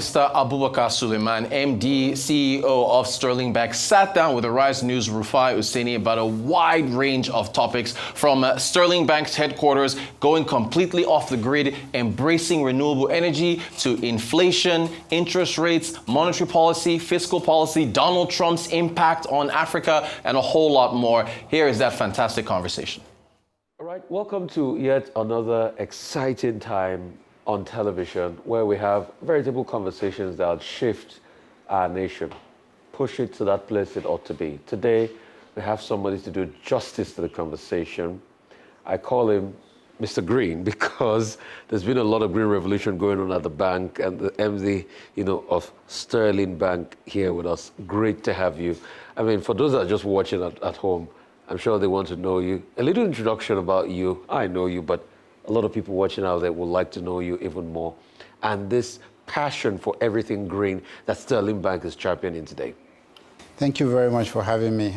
Mr. Abubakar Suleiman, MD, CEO of Sterling Bank, sat down with the Rise News Rufai Hussaini about a wide range of topics, from Sterling Bank's headquarters going completely off the grid, embracing renewable energy, to inflation, interest rates, monetary policy, fiscal policy, Donald Trump's impact on Africa, and a whole lot more. Here is that fantastic conversation. All right, welcome to yet another exciting time on television, where we have veritable conversations that will shift our nation, push it to that place it ought to be. Today, we have somebody to do justice to the conversation. I call him Mr. Green because there's been a lot of green revolution going on at the bank, and the MD, of Sterling Bank here with us. Great to have you. I mean, for those that are just watching at home, I'm sure they want to know you. A little introduction about you. I know you, but a lot of people watching out there would like to know you even more. And this passion for everything green that Sterling Bank is championing today. Thank you very much for having me.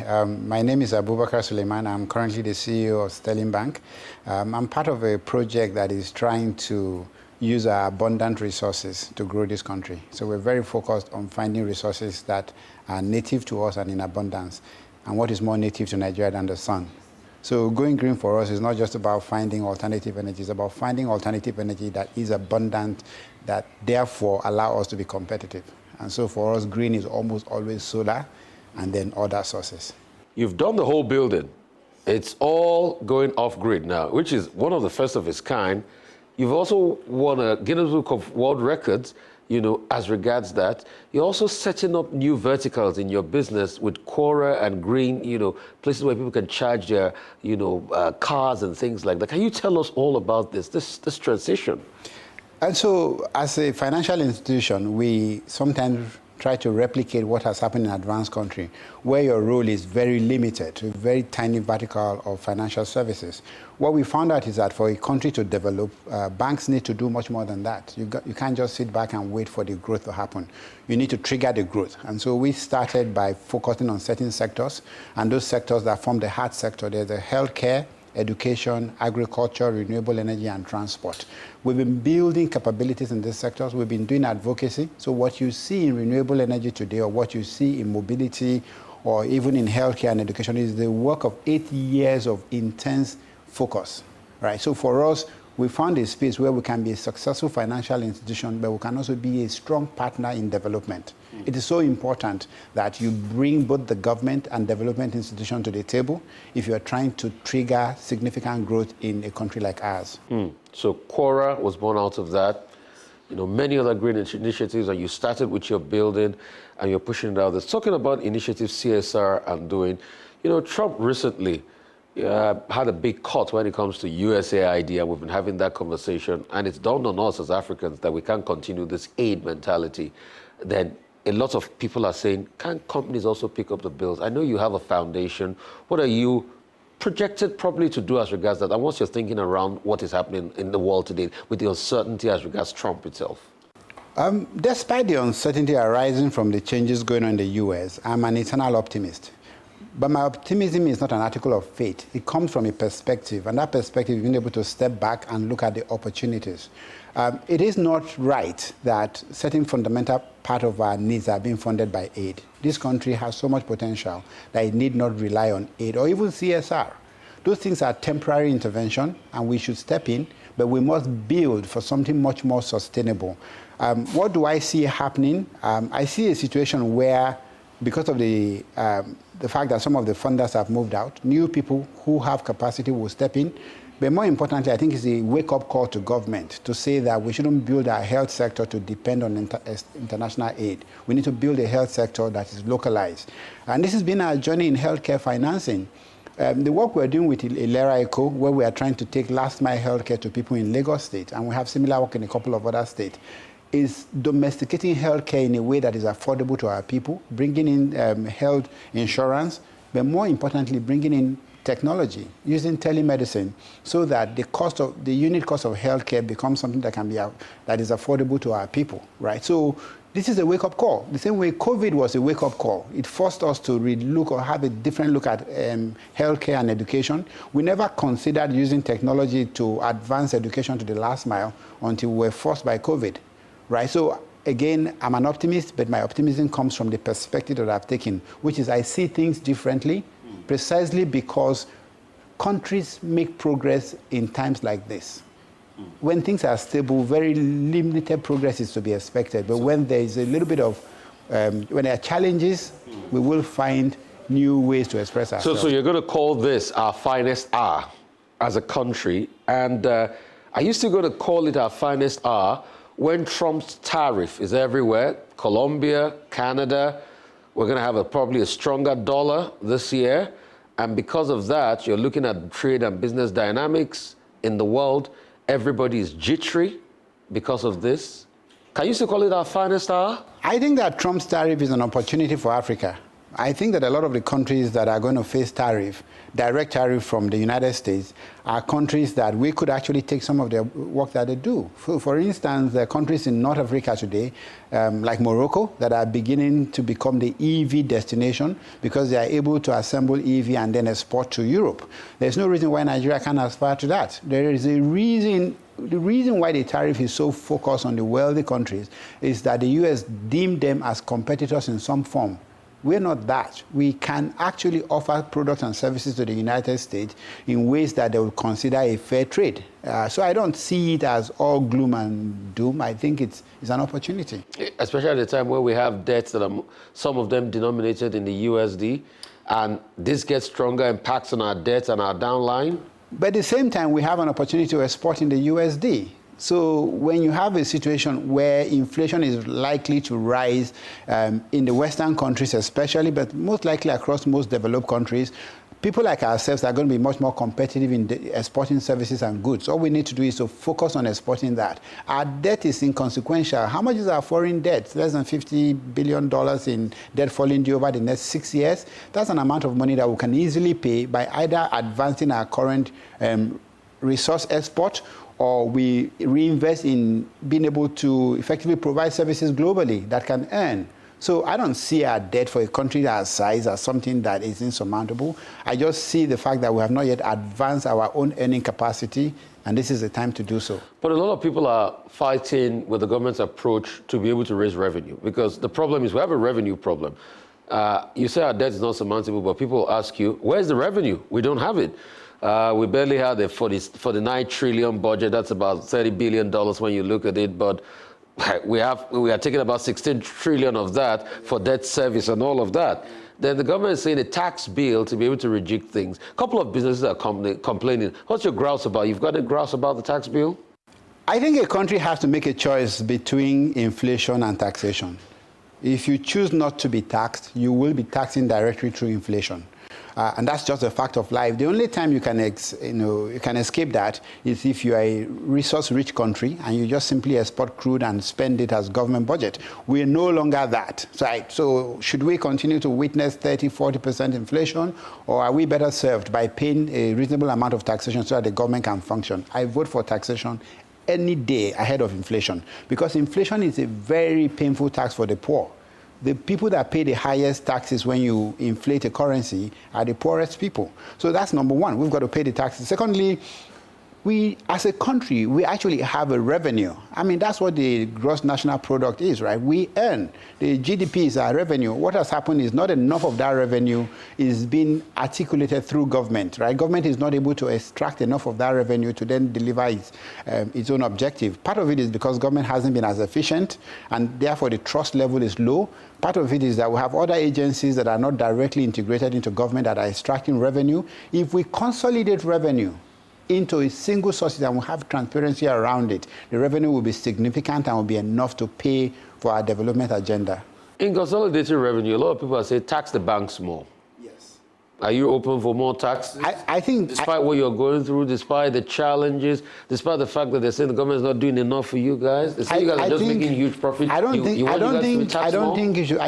My name is Abubakar Suleiman. I'm currently the CEO of Sterling Bank. I'm part of a project that is trying to use our abundant resources to grow this country. So we're very focused on finding resources that are native to us and in abundance. And what is more native to Nigeria than the sun? So going green for us is not just about finding alternative energy, it's about finding alternative energy that is abundant, that therefore allow us to be competitive. And so for us, green is almost always solar and then other sources. You've done the whole building. It's all going off grid now, which is one of the first of its kind. You've also won a Guinness Book of World Records, as regards that. You're also setting up new verticals in your business with Quora and green, places where people can charge their, cars and things like that. Can you tell us all about this transition? And so as a financial institution, we sometimes try to replicate what has happened in advanced country, where your role is very limited to a very tiny vertical of financial services. What we found out is that for a country to develop, banks need to do much more than that. You can't just sit back and wait for the growth to happen. You need to trigger the growth. And so we started by focusing on certain sectors, and those sectors that form the heart sector, there's the healthcare, education, agriculture, renewable energy, and transport. We've been building capabilities in these sectors. We've been doing advocacy. So what you see in renewable energy today, or what you see in mobility, or even in healthcare and education, is the work of 8 years of intense focus, right? So for us, we found a space where we can be a successful financial institution, but we can also be a strong partner in development. It is so important that you bring both the government and development institution to the table if you are trying to trigger significant growth in a country like ours. So Quora was born out of that. Many other green initiatives, and you started with your building and you're pushing it out. There's talking about initiatives CSR and doing. Trump recently had a big cut when it comes to USAID, and we've been having that conversation, and it's dawned on us as Africans that we can't continue this aid mentality. Then a lot of people are saying, can companies also pick up the bills? I know you have a foundation. What are you projected probably to do as regards that? And what's your thinking around what is happening in the world today with the uncertainty as regards Trump itself? Despite the uncertainty arising from the changes going on in the US, I'm an eternal optimist. But my optimism is not an article of faith. It comes from a perspective, and that perspective is being able to step back and look at the opportunities. It is not right that certain fundamental part of our needs are being funded by aid. This country has so much potential that it need not rely on aid or even CSR. Those things are temporary intervention, and we should step in, but we must build for something much more sustainable. What do I see happening? I see a situation where, because of the fact that some of the funders have moved out, new people who have capacity will step in. But more importantly, I think it's a wake-up call to government to say that we shouldn't build our health sector to depend on international aid. We need to build a health sector that is localized. And this has been our journey in healthcare financing. The work we're doing with Ilera Eco, where we are trying to take last-mile healthcare to people in Lagos State, and we have similar work in a couple of other states, is domesticating healthcare in a way that is affordable to our people, bringing in health insurance, but more importantly, bringing in technology, using telemedicine, so that the unit cost of healthcare becomes something that is affordable to our people, right? So this is a wake-up call. The same way COVID was a wake-up call. It forced us to relook or have a different look at healthcare and education. We never considered using technology to advance education to the last mile until we were forced by COVID, right? So again, I'm an optimist, but my optimism comes from the perspective that I've taken, which is I see things differently, precisely because countries make progress in times like this. When things are stable, very limited progress is to be expected. But when there is a little bit of, when there are challenges, we will find new ways to express ourselves. So you're going to call this our finest hour as a country. And are you still going to call it our finest hour when Trump's tariff is everywhere? Colombia, Canada, we're going to have probably a stronger dollar this year. And because of that, you're looking at trade and business dynamics in the world. Everybody is jittery because of this. Can you still call it our finest hour? I think that Trump's tariff is an opportunity for Africa. I think that a lot of the countries that are going to face direct tariff from the United States, are countries that we could actually take some of the work that they do. For instance, there are countries in North Africa today, like Morocco, that are beginning to become the EV destination because they are able to assemble EV and then export to Europe. There's no reason why Nigeria can't aspire to that. There is a reason. The reason why the tariff is so focused on the wealthy countries is that the U.S. deemed them as competitors in some form. We're not that. We can actually offer products and services to the United States in ways that they will consider a fair trade. So I don't see it as all gloom and doom. I think it's an opportunity. Especially at a time where we have debts that are, some of them denominated in the USD, and this gets stronger impacts on our debts and our downline. But at the same time, we have an opportunity to export in the USD. So when you have a situation where inflation is likely to rise in the Western countries especially, but most likely across most developed countries, people like ourselves are going to be much more competitive in exporting services and goods. All we need to do is to focus on exporting that. Our debt is inconsequential. How much is our foreign debt? Less than $50 billion in debt falling due over the next 6 years. That's an amount of money that we can easily pay by either advancing our current resource export, or we reinvest in being able to effectively provide services globally that can earn. So I don't see our debt for a country our size as something that is insurmountable. I just see the fact that we have not yet advanced our own earning capacity, and this is the time to do so. But a lot of people are fighting with the government's approach to be able to raise revenue, because the problem is we have a revenue problem. You say our debt is not surmountable, but people ask you, where's the revenue? We don't have it. We barely had a 49 trillion budget. That's about $30 billion when you look at it. But we are taking about 16 trillion of that for debt service and all of that. Then the government is saying a tax bill to be able to reject things. A couple of businesses are complaining. What's your grouse about? You've got a grouse about the tax bill? I think a country has to make a choice between inflation and taxation. If you choose not to be taxed, you will be taxing directly through inflation. And that's just a fact of life. The only time you can escape that is if you are a resource-rich country and you just simply export crude and spend it as government budget. We're no longer that. So should we continue to witness 30-40% inflation, or are we better served by paying a reasonable amount of taxation so that the government can function? I vote for taxation any day ahead of inflation, because inflation is a very painful tax for the poor. The people that pay the highest taxes when you inflate a currency are the poorest people. So that's number one. We've got to pay the taxes. Secondly, we, as a country, we actually have a revenue. I mean, that's what the gross national product is, right? We earn. The GDP is our revenue. What has happened is not enough of that revenue is being articulated through government, right? Government is not able to extract enough of that revenue to then deliver its own objective. Part of it is because government hasn't been as efficient, and therefore the trust level is low. Part of it is that we have other agencies that are not directly integrated into government that are extracting revenue. If we consolidate revenue into a single source and we have transparency around it, the revenue will be significant and will be enough to pay for our development agenda. In consolidated revenue, a lot of people are saying tax the banks more. Yes. Are you open for more tax? I think... Despite what you're going through, despite the challenges, despite the fact that they're saying the government is not doing enough for you guys, they say you guys are just making huge profits. I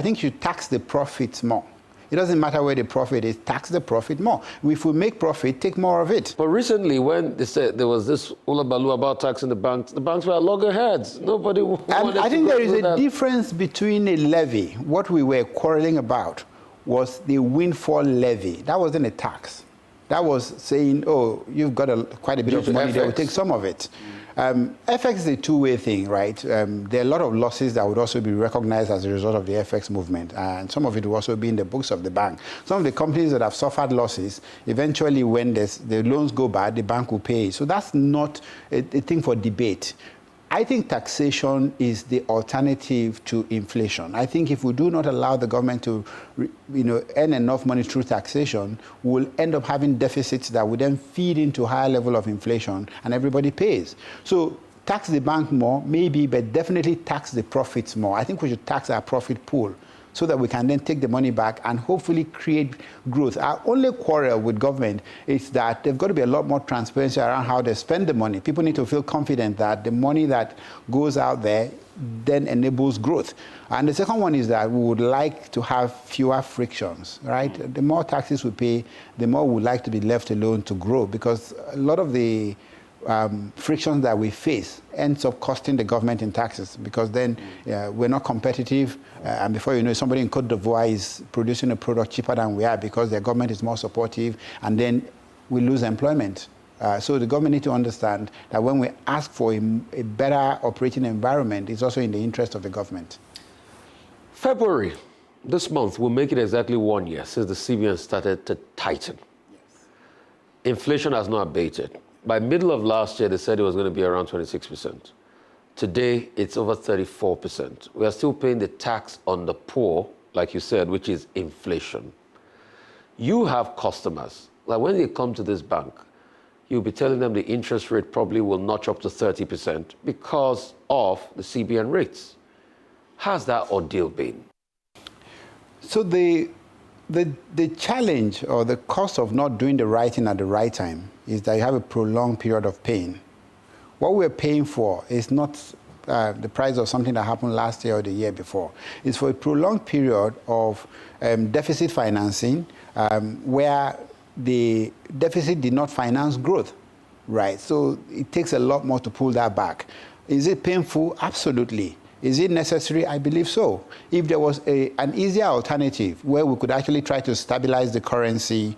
think you should tax the profits more. It doesn't matter where the profit is, tax the profit more. If we make profit, take more of it. But recently, when they said there was this hullabaloo about taxing the banks were at loggerheads. Nobody wanted I think there is a difference between a levy. What we were quarreling about was the windfall levy. That wasn't a tax. That was saying, oh, you've got quite a bit of money, they will take some of it. FX is a two-way thing, right? There are a lot of losses that would also be recognized as a result of the FX movement, and some of it will also be in the books of the bank. Some of the companies that have suffered losses, eventually when the loans go bad, the bank will pay. So that's not a thing for debate. I think taxation is the alternative to inflation. I think if we do not allow the government to, earn enough money through taxation, we'll end up having deficits that would then feed into a higher level of inflation, and everybody pays. So tax the bank more, maybe, but definitely tax the profits more. I think we should tax our profit pool, so that we can then take the money back and hopefully create growth. Our only quarrel with government is that they've got to be a lot more transparency around how they spend the money. People need to feel confident that the money that goes out there then enables growth. And the second one is that we would like to have fewer frictions, right? The more taxes we pay, the more we would like to be left alone to grow, because a lot of the frictions that we face ends up costing the government in taxes, because then we're not competitive, and before you know, somebody in Côte d'Ivoire is producing a product cheaper than we are because their government is more supportive, and then we lose employment. So the government needs to understand that when we ask for a better operating environment, it's also in the interest of the government. February, this month, will make it exactly 1 year since the CBN started to tighten. Yes. Inflation has not abated. By middle of last year, they said it was going to be around 26%. Today, it's over 34%. We are still paying the tax on the poor, like you said, which is inflation. You have customers. Like when they come to this bank, you'll be telling them the interest rate probably will notch up to 30% because of the CBN rates. How's that ordeal been? So the challenge or the cost of not doing the right thing at the right time is that you have a prolonged period of pain. What we're paying for is not the price of something that happened last year or the year before. It's for a prolonged period of deficit financing where the deficit did not finance growth, right? So it takes a lot more to pull that back. Is it painful? Absolutely. Is it necessary? I believe so. If there was an easier alternative where we could actually try to stabilize the currency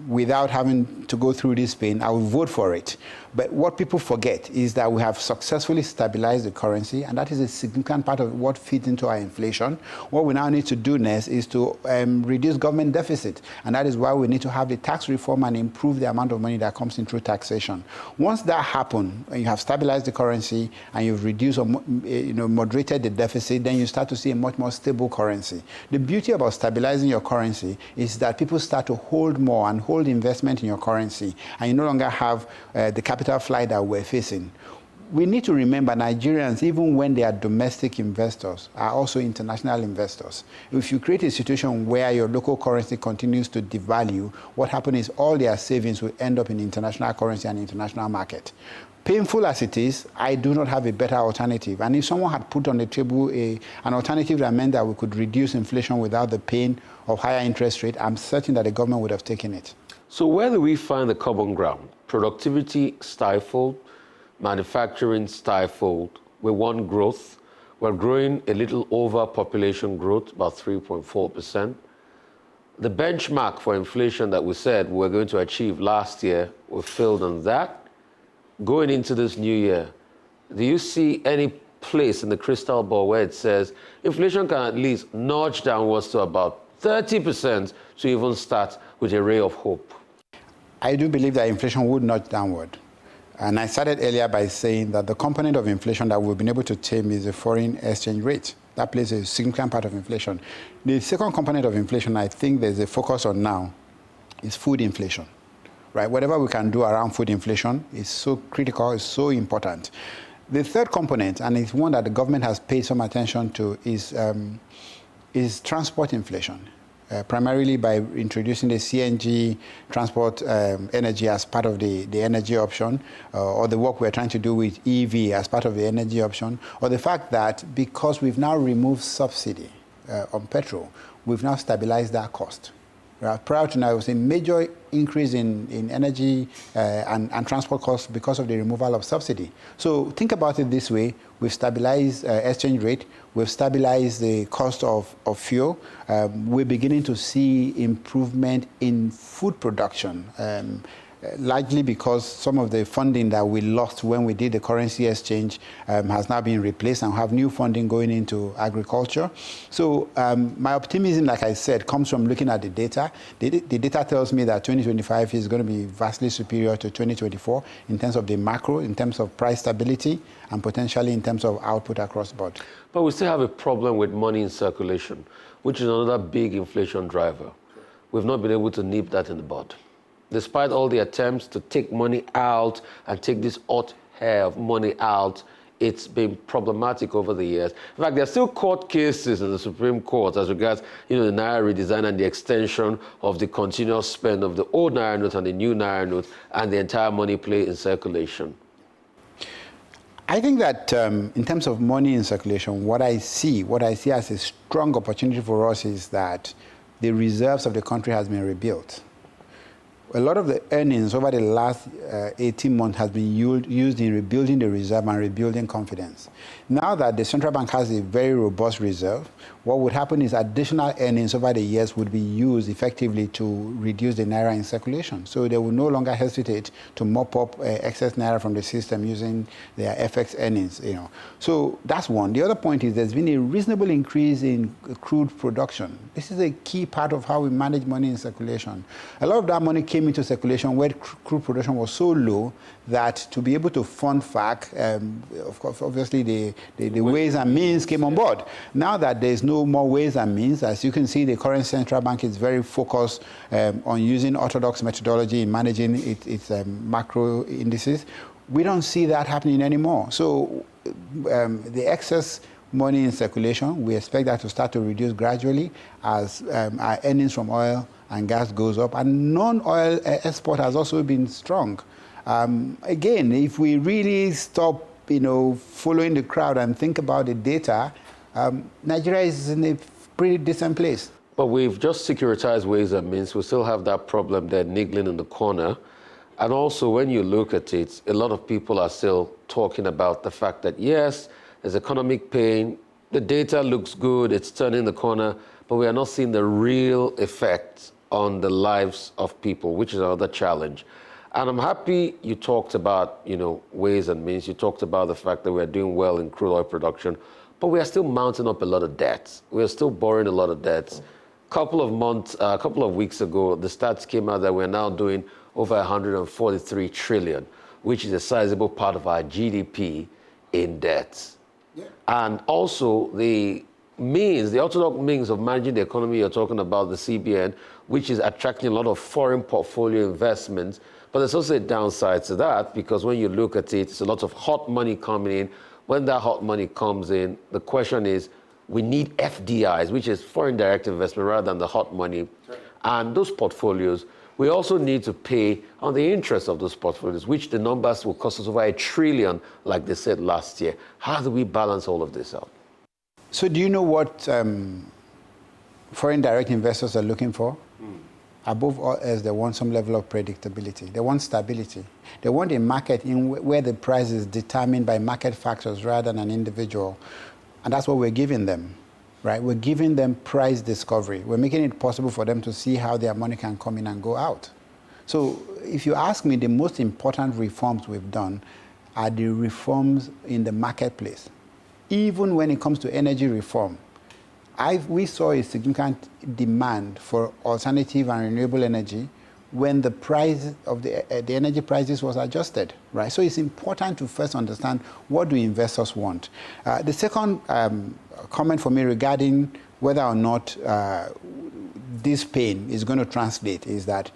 without having to go through this pain, I would vote for it. But what people forget is that we have successfully stabilized the currency, and that is a significant part of what feeds into our inflation. What we now need to do next is to reduce government deficit, and that is why we need to have the tax reform and improve the amount of money that comes in through taxation. Once that happens, and you have stabilized the currency and you've reduced or moderated the deficit, then you start to see a much more stable currency. The beauty about stabilizing your currency is that people start to hold more and hold investment in your currency, and you no longer have the capital flight that we're facing. We need to remember Nigerians, even when they are domestic investors, are also international investors. If you create a situation where your local currency continues to devalue, what happens is all their savings will end up in international currency and international market. Painful as it is, I do not have a better alternative. And if someone had put on the table an alternative that meant that we could reduce inflation without the pain of higher interest rate, I'm certain that the government would have taken it. So where do we find the common ground? Productivity stifled, manufacturing stifled. We want growth. We're growing a little over population growth, about 3.4%. The benchmark for inflation that we said we were going to achieve last year, we failed on that. Going into this new year, do you see any place in the crystal ball where it says inflation can at least nudge downwards to about 30% to even start with a ray of hope? I do believe that inflation would nudge downward. And I started earlier by saying that the component of inflation that we've been able to tame is the foreign exchange rate. That plays a significant part of inflation. The second component of inflation I think there's a focus on now is food inflation. Right? Whatever we can do around food inflation is so critical, is so important. The third component, and it's one that the government has paid some attention to, is transport inflation. Primarily by introducing the CNG transport energy as part of the energy option, or the work we're trying to do with EV as part of the energy option, or the fact that because we've now removed subsidy on petrol, we've now stabilized that cost. Prior to now, it was a major increase in energy and transport costs because of the removal of subsidy. So think about it this way. We've stabilized exchange rate. We've stabilized the cost of fuel. We're beginning to see improvement in food production. largely because some of the funding that we lost when we did the currency exchange has now been replaced, and have new funding going into agriculture. So my optimism, like I said, comes from looking at the data. The data tells me that 2025 is going to be vastly superior to 2024 in terms of the macro, in terms of price stability, and potentially in terms of output across the board. But we still have a problem with money in circulation, which is another big inflation driver. We've not been able to nip that in the bud. Despite all the attempts to take money out and take this hot hair of money out, it's been problematic over the years. In fact, there are still court cases in the Supreme Court as regards, the Naira redesign and the extension of the continuous spend of the old Naira note and the new Naira note and the entire money play in circulation. I think that in terms of money in circulation, what I see as a strong opportunity for us is that the reserves of the country has been rebuilt. A lot of the earnings over the last 18 months has been used in rebuilding the reserve and rebuilding confidence. Now that the central bank has a very robust reserve, what would happen is additional earnings over the years would be used effectively to reduce the Naira in circulation. So they will no longer hesitate to mop up excess Naira from the system using their FX earnings. So that's one. The other point is there's been a reasonable increase in crude production. This is a key part of how we manage money in circulation. A lot of that money came into circulation where crude production was so low that to be able to fund FAC, of course, obviously the ways and means came on board. Now that there's no more ways and means, as you can see, the current central bank is very focused on using orthodox methodology in managing its macro indices. We don't see that happening anymore. So the excess money in circulation, we expect that to start to reduce gradually as our earnings from oil and gas goes up, and non-oil export has also been strong. Again, if we really stop, following the crowd and think about the data, Nigeria is in a pretty decent place. But we've just securitized ways and means. We still have that problem there niggling in the corner. And also, when you look at it, a lot of people are still talking about the fact that, yes, there's economic pain, the data looks good, it's turning the corner, but we are not seeing the real effect on the lives of people, which is another challenge. And I'm happy you talked about, ways and means. You talked about the fact that we're doing well in crude oil production, but we are still mounting up a lot of debts. We are still borrowing a lot of debts. A couple of weeks ago, the stats came out that we're now doing over 143 trillion, which is a sizable part of our GDP in debts. Yeah. And also the orthodox means of managing the economy, you're talking about the CBN, which is attracting a lot of foreign portfolio investments. But there's also a downside to that, because when you look at it, it's a lot of hot money coming in. When that hot money comes in, the question is, we need FDIs, which is foreign direct investment, rather than the hot money. Sure. And those portfolios, we also need to pay on the interest of those portfolios, which the numbers will cost us over $1 trillion, like they said last year. How do we balance all of this out? So do you know what foreign direct investors are looking for? Above all else, they want some level of predictability. They want stability. They want a market where the price is determined by market factors rather than an individual. And that's what we're giving them, right? We're giving them price discovery. We're making it possible for them to see how their money can come in and go out. So if you ask me, the most important reforms we've done are the reforms in the marketplace. Even when it comes to energy reform, we saw a significant demand for alternative and renewable energy when the price of the energy prices was adjusted, right? So it's important to first understand what do investors want. The second comment for me regarding whether or not this pain is going to translate is that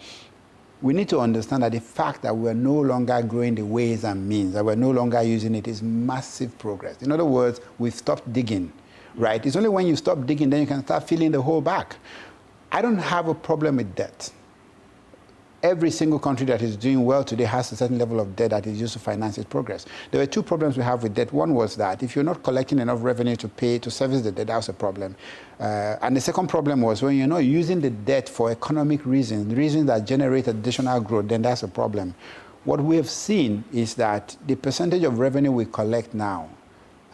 we need to understand that the fact that we're no longer growing the ways and means, that we're no longer using it, is massive progress. In other words, we've stopped digging. Right? It's only when you stop digging, then you can start filling the hole back. I don't have a problem with debt. Every single country that is doing well today has a certain level of debt that is used to finance its progress. There were two problems we have with debt. One was that if you're not collecting enough revenue to service the debt, that's a problem. And the second problem was when you're not using the debt for economic reasons that generate additional growth, then that's a problem. What we have seen is that the percentage of revenue we collect now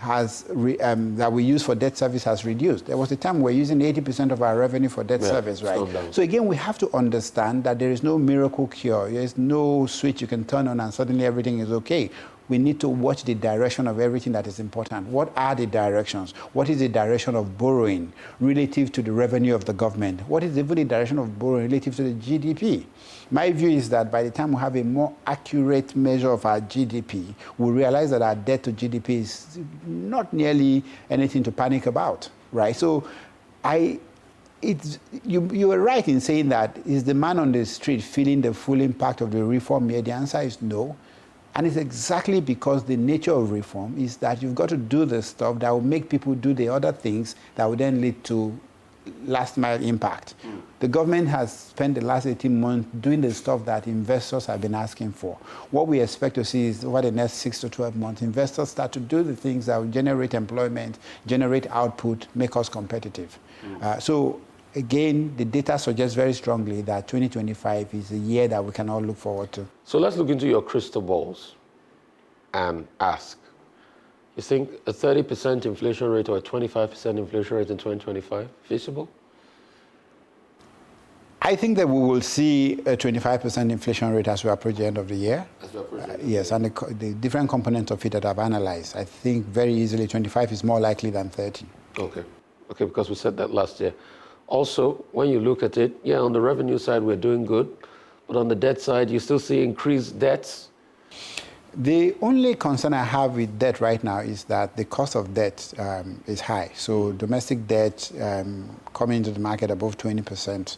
that we use for debt service has reduced. There was a time we were using 80% of our revenue for debt service, right? So again, we have to understand that there is no miracle cure. There is no switch you can turn on and suddenly everything is okay. We need to watch the direction of everything that is important. What are the directions? What is the direction of borrowing relative to the revenue of the government? What is even the direction of borrowing relative to the GDP? My view is that by the time we have a more accurate measure of our GDP, we'll realize that our debt to GDP is not nearly anything to panic about, right? So you were right in saying that, is the man on the street feeling the full impact of the reform here? The answer is no. And it's exactly because the nature of reform is that you've got to do the stuff that will make people do the other things that will then lead to last mile impact. The government has spent the last 18 months doing the stuff that investors have been asking for. What we expect to see is over the next 6 to 12 months, investors start to do the things that will generate employment, generate output, make us competitive. So again, the data suggests very strongly that 2025 is a year that we can all look forward to. So let's look into your crystal balls and ask, you think a 30% inflation rate or a 25% inflation rate in 2025 feasible? I think that we will see a 25% inflation rate as we approach the end of the year. Yes, and the different components of it that I've analyzed, I think very easily 25 is more likely than 30. Okay, because we said that last year. Also, when you look at it, yeah, on the revenue side, we're doing good. But on the debt side, you still see increased debts? The only concern I have with debt right now is that the cost of debt is high. So domestic debt coming into the market above 20%.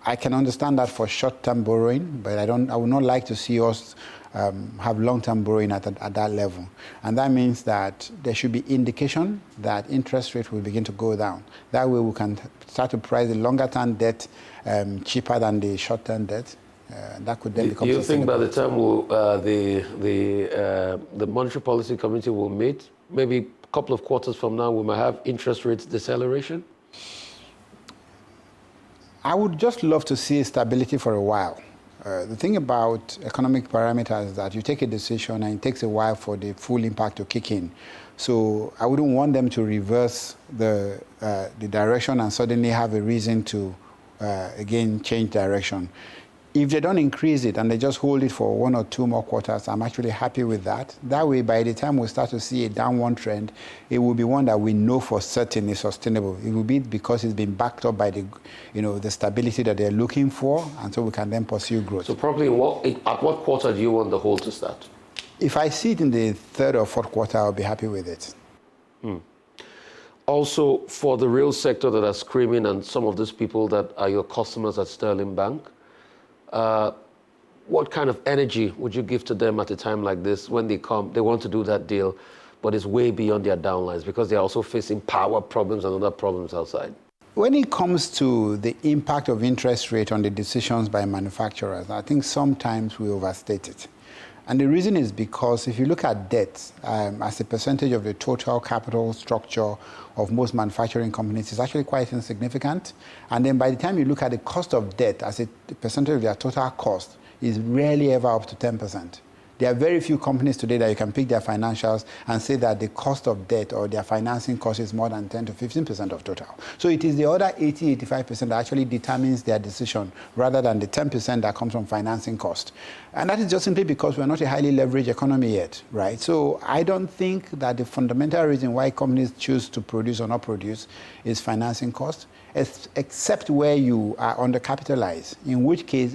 I can understand that for short-term borrowing, but I would not like to see us have long-term borrowing at that level. And that means that there should be indication that interest rates will begin to go down. That way we can start to price the longer-term debt cheaper than the short-term debt. That could then become sustainable. Do you think by the time the Monetary Policy Committee will meet, maybe a couple of quarters from now, we might have interest rates deceleration? I would just love to see stability for a while. The thing about economic parameters is that you take a decision and it takes a while for the full impact to kick in. So I wouldn't want them to reverse the direction and suddenly have a reason to, again, change direction. If they don't increase it and they just hold it for 1 or 2 more quarters, I'm actually happy with that. That way, by the time we start to see a downward trend, it will be one that we know for certain is sustainable. It will be because it's been backed up by the stability that they're looking for, and so we can then pursue growth. So probably at what quarter do you want the hold to start? If I see it in the 3rd or 4th quarter, I'll be happy with it. Also, for the real sector that are screaming and some of these people that are your customers at Sterling Bank, what kind of energy would you give to them at a time like this when they come, they want to do that deal, but it's way beyond their downlines because they're also facing power problems and other problems outside? When it comes to the impact of interest rate on the decisions by manufacturers, I think sometimes we overstate it. And the reason is because if you look at debt as a percentage of the total capital structure of most manufacturing companies, it's actually quite insignificant. And then by the time you look at the cost of debt as a percentage of their total cost, is rarely ever up to 10%. There are very few companies today that you can pick their financials and say that the cost of debt or their financing cost is more than 10 to 15% of total. So it is the other 80, 85% that actually determines their decision rather than the 10% that comes from financing cost. And that is just simply because we're not a highly leveraged economy yet, right? So I don't think that the fundamental reason why companies choose to produce or not produce is financing cost, except where you are undercapitalized, in which case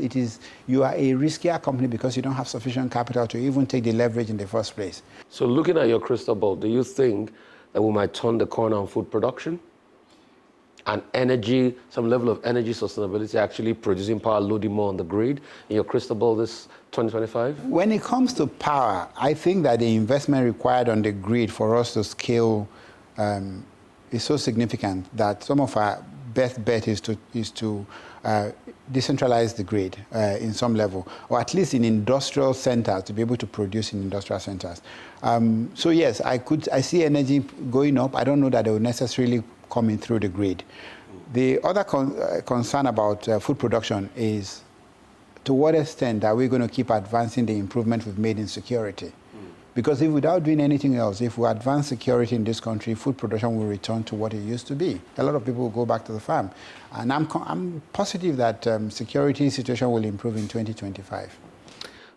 you are a riskier company because you don't have sufficient capital to even take the leverage in the first place. So looking at your crystal ball, do you think that we might turn the corner on food production and energy, some level of energy sustainability, actually producing power, loading more on the grid in your crystal ball this 2025? When it comes to power, I think that the investment required on the grid for us to scale is so significant that some of our best bet is to decentralize the grid in some level, or at least in industrial centers, to be able to produce in industrial centers. So yes, I see energy going up. I don't know that they will necessarily coming through the grid. The other concern about food production is to what extent are we going to keep advancing the improvement we've made in security? Because if without doing anything else, if we advance security in this country, food production will return to what it used to be. A lot of people will go back to the farm. And I'm positive that security situation will improve in 2025.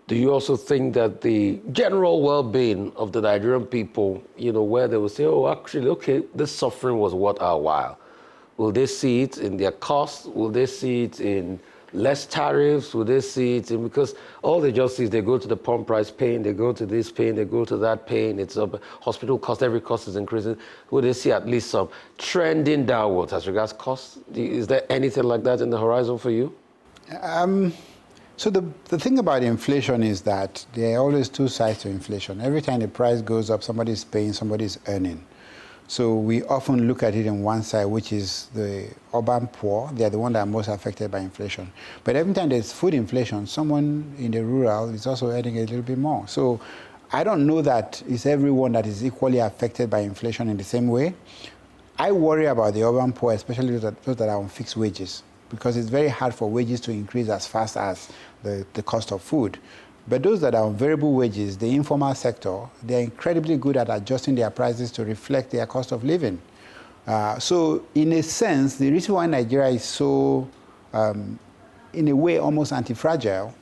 Do you also think that the general well-being of the Nigerian people, where they will say, oh, actually, okay, this suffering was worth our while. Will they see it in their costs? Will they see it in less tariffs? Will they see it in, because all they just see is they go to the pump price paying, they go to this paying, they go to that paying, it's up, hospital cost, every cost is increasing. Will they see at least some trending downwards as regards costs? Is there anything like that in the horizon for you? So the thing about inflation is that there are always two sides to inflation. Every time the price goes up, somebody's paying, somebody's earning. So we often look at it on one side, which is the urban poor. They're the ones that are most affected by inflation. But every time there's food inflation, someone in the rural is also earning a little bit more. So I don't know that it's everyone that is equally affected by inflation in the same way. I worry about the urban poor, especially those that are on fixed wages, because it's very hard for wages to increase as fast as the cost of food. But those that are on variable wages, the informal sector, they're incredibly good at adjusting their prices to reflect their cost of living. So in a sense, the reason why Nigeria is so, in a way, almost anti-fragile,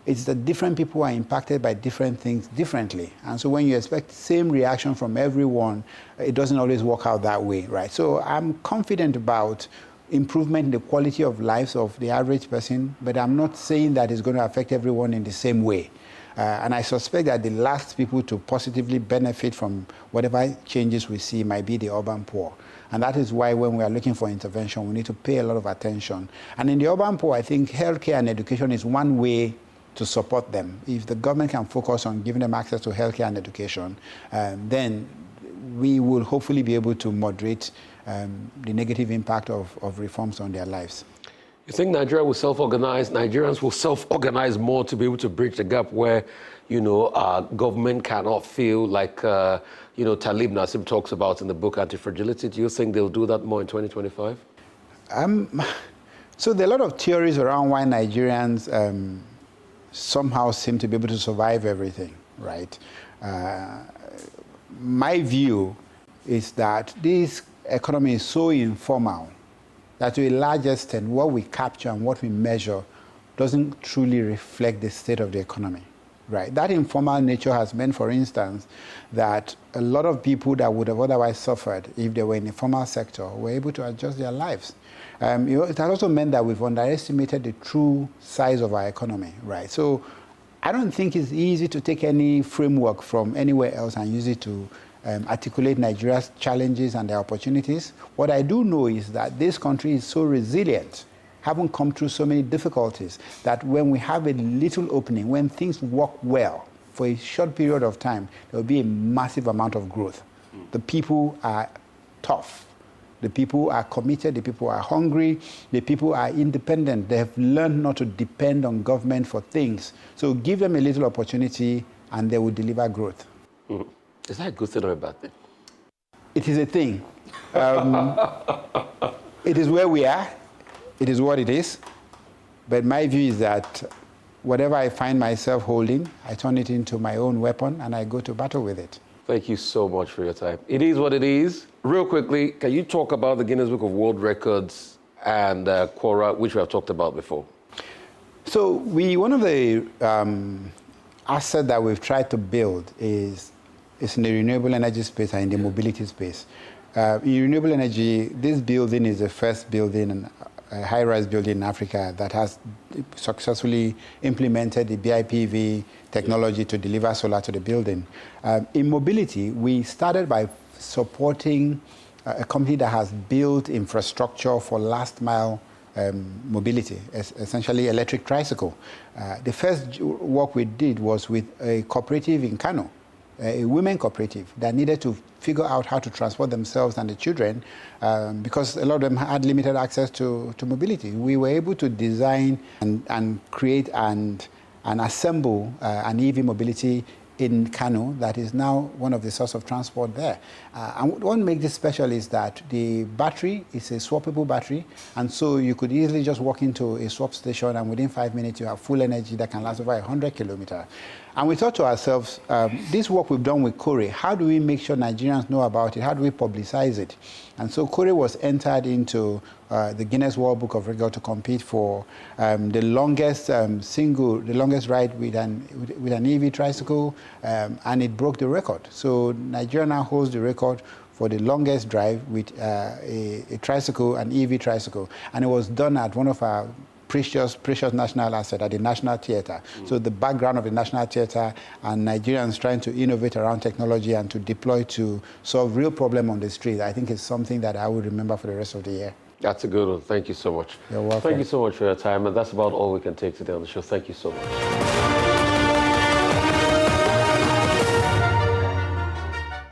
is that different people are impacted by different things differently. And so when you expect the same reaction from everyone, it doesn't always work out that way, right? So I'm confident about improvement in the quality of lives of the average person, but I'm not saying that it's going to affect everyone in the same way. And I suspect that the last people to positively benefit from whatever changes we see might be the urban poor. And that is why when we are looking for intervention, we need to pay a lot of attention. And in the urban poor, I think healthcare and education is one way to support them. If the government can focus on giving them access to healthcare and education, then we will hopefully be able to moderate the negative impact of reforms on their lives. You think Nigeria will self-organize, Nigerians will self-organize more to be able to bridge the gap where, our government cannot feel like, Talib Nassim talks about in the book Anti-Fragility? Do you think they'll do that more in 2025? So there are a lot of theories around why Nigerians somehow seem to be able to survive everything, right? My view is that this economy is so informal that to a large extent what we capture and what we measure doesn't truly reflect the state of the economy, right? That informal nature has meant, for instance, that a lot of people that would have otherwise suffered if they were in the formal sector were able to adjust their lives. It has also meant that we've underestimated the true size of our economy, right? So I don't think it's easy to take any framework from anywhere else and use it to articulate Nigeria's challenges and their opportunities. What I do know is that this country is so resilient, haven't come through so many difficulties, that when we have a little opening, when things work well for a short period of time, there will be a massive amount of growth. The people are tough. The people are committed, the people are hungry, the people are independent. They have learned not to depend on government for things. So give them a little opportunity and they will deliver growth. Mm. Is that a good thing or a bad thing? It is a thing. It is where we are. It is what it is. But my view is that whatever I find myself holding, I turn it into my own weapon and I go to battle with it. Thank you so much for your time. It is what it is. Real quickly, can you talk about the Guinness Book of World Records and Quora, which we have talked about before? So one of the assets that we've tried to build is in the renewable energy space and in the mobility space. In renewable energy, this building is the first building, a high-rise building in Africa that has successfully implemented the BIPV technology to deliver solar to the building. In mobility, we started by supporting a company that has built infrastructure for last-mile mobility, essentially electric tricycle. The first work we did was with a cooperative in Kano, a women cooperative that needed to figure out how to transport themselves and the children because a lot of them had limited access to mobility. We were able to design and create and assemble an EV mobility in Kano that is now one of the source of transport there. And what makes this special is that the battery is a swappable battery, and so you could easily just walk into a swap station and within 5 minutes you have full energy that can last over 100 kilometers. And we thought to ourselves, this work we've done with Kore, how do we make sure Nigerians know about it? How do we publicize it? And so Kore was entered into the Guinness World Book of Records to compete for the longest the longest ride with an EV tricycle, and it broke the record. So Nigeria now holds the record for the longest drive with a tricycle, an EV tricycle. And it was done at one of our precious national asset at the National Theatre. So the background of the National Theatre and Nigerians trying to innovate around technology and to deploy to solve real problem on the street, I think is something that I will remember for the rest of the year. That's a good one. Thank you so much. You're welcome. Thank you so much for your time. And that's about all we can take today on the show. Thank you so much.